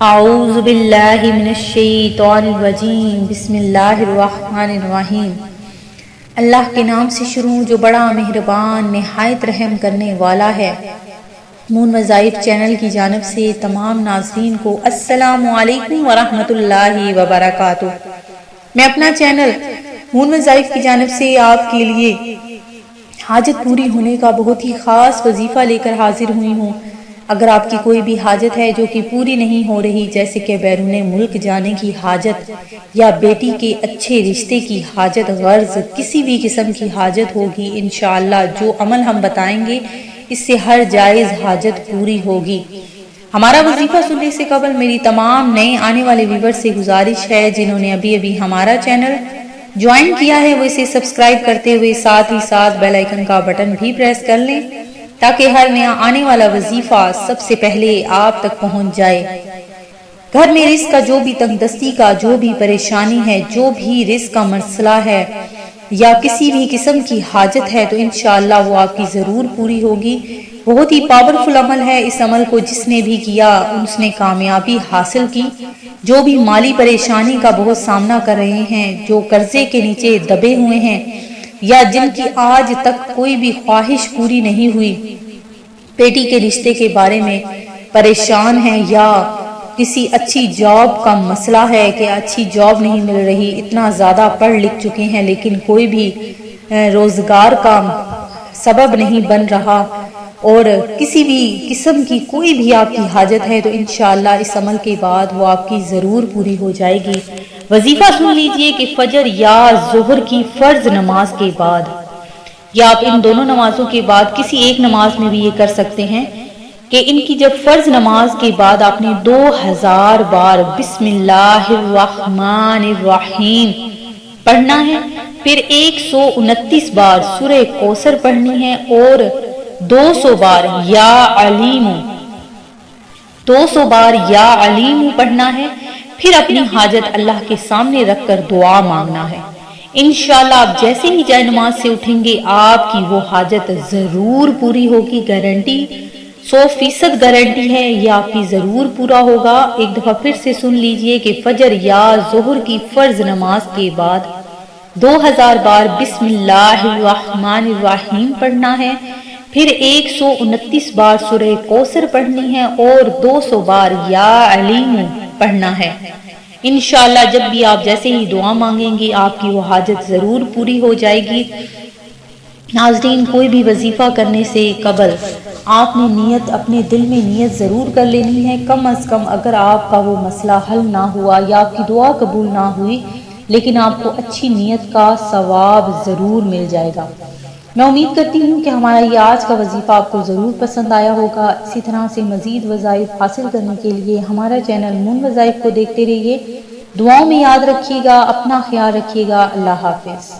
اعوذ باللہ من الشیطان الرجیم بسم اللہ الرحمن الرحیم۔ اللہ کے نام سے شروع جو بڑا مہربان نہایت رحم کرنے والا ہے۔ مون وظائف چینل کی جانب سے تمام ناظرین کو السلام علیکم ورحمۃ اللہ وبرکاتہ۔ میں اپنا چینل مون وظائف کی جانب سے آپ کے لیے حاجت پوری ہونے کا بہت ہی خاص وظیفہ لے کر حاضر ہوئی ہوں۔ اگر آپ کی کوئی بھی حاجت ہے جو کہ پوری نہیں ہو رہی، جیسے کہ بیرون ملک جانے کی حاجت یا بیٹی کے اچھے رشتے کی حاجت، غرض کسی بھی قسم کی حاجت ہوگی، انشاءاللہ جو عمل ہم بتائیں گے اس سے ہر جائز حاجت پوری ہوگی۔ ہمارا وظیفہ سننے سے قبل میری تمام نئے آنے والے ویور سے گزارش ہے، جنہوں نے ابھی ہمارا چینل جوائن کیا ہے وہ اسے سبسکرائب کرتے ہوئے ساتھ ہی ساتھ بیل آئیکن کا بٹن بھی پریس کر لیں، تاکہ ہر نیا آنے والا وظیفہ سب سے پہلے آپ تک پہنچ جائے۔ گھر میں رزق کا جو بھی تنگ دستی کا جو بھی پریشانی ہے، جو بھی رزق کا مسئلہ ہے یا کسی بھی قسم کی حاجت ہے، تو انشاءاللہ وہ آپ کی ضرور پوری ہوگی۔ بہت ہی پاورفل عمل ہے، اس عمل کو جس نے بھی کیا اس نے کامیابی حاصل کی۔ جو بھی مالی پریشانی کا بہت سامنا کر رہے ہیں، جو قرضے کے نیچے دبے ہوئے ہیں یا جن کی آج تک کوئی بھی خواہش پوری نہیں ہوئی، بیٹی کے رشتے کے بارے میں پریشان ہیں یا کسی اچھی جاب کا مسئلہ ہے کہ اچھی جاب نہیں مل رہی، اتنا زیادہ پڑھ لکھ چکے ہیں لیکن کوئی بھی روزگار کا سبب نہیں بن رہا، اور کسی بھی قسم کی کوئی بھی آپ کی حاجت ہے تو انشاءاللہ اس عمل کے بعد وہ آپ کی ضرور پوری ہو جائے گی۔ وظیفہ سن لیجئے کہ فجر یا ظہر کی فرض نماز کے بعد، یا آپ ان دونوں نمازوں کے بعد کسی ایک نماز میں بھی یہ کر سکتے ہیں کہ ان کی جب فرض نماز کے بعد آپ نے 2000 بار بسم اللہ الرحمن الرحیم پڑھنا ہے، پھر 129 بار سورہ کوثر پڑھنی ہے، اور 200 بار یا علیم 200 بار یا علیم پڑھنا ہے، پھر اپنی حاجت اللہ کے سامنے رکھ کر دعا مانگنا ہے۔ انشاءاللہ آپ جیسے ہی جائے نماز سے اٹھیں گے آپ کی وہ حاجت ضرور پوری ہوگی، گارنٹی 100% گارنٹی ہے، یہ آپ کی ضرور پورا ہوگا۔ ایک دفعہ پھر سے سن لیجئے کہ فجر یا ظہر کی فرض نماز کے بعد 2000 بار بسم اللہ الرحمن الرحیم پڑھنا ہے، پھر 129 بار سورہ کوثر پڑھنی ہے، اور 200 بار یا علیم پڑھنا ہے۔ انشاءاللہ جب بھی آپ جیسے ہی دعا مانگیں گے آپ کی وہ حاجت ضرور پوری ہو جائے گی۔ ناظرین، کوئی بھی وظیفہ کرنے سے قبل آپ نے نیت اپنے دل میں نیت ضرور کر لینی ہے، کم از کم اگر آپ کا وہ مسئلہ حل نہ ہوا یا آپ کی دعا قبول نہ ہوئی، لیکن آپ کو اچھی نیت کا ثواب ضرور مل جائے گا۔ میں امید کرتی ہوں کہ ہمارا یہ آج کا وظیفہ آپ کو ضرور پسند آیا ہوگا۔ اسی طرح سے مزید وظائف حاصل کرنے کے لیے ہمارا چینل مون وظائف کو دیکھتے رہیے۔ دعاؤں میں یاد رکھیے گا، اپنا خیال رکھیے گا۔ اللہ حافظ۔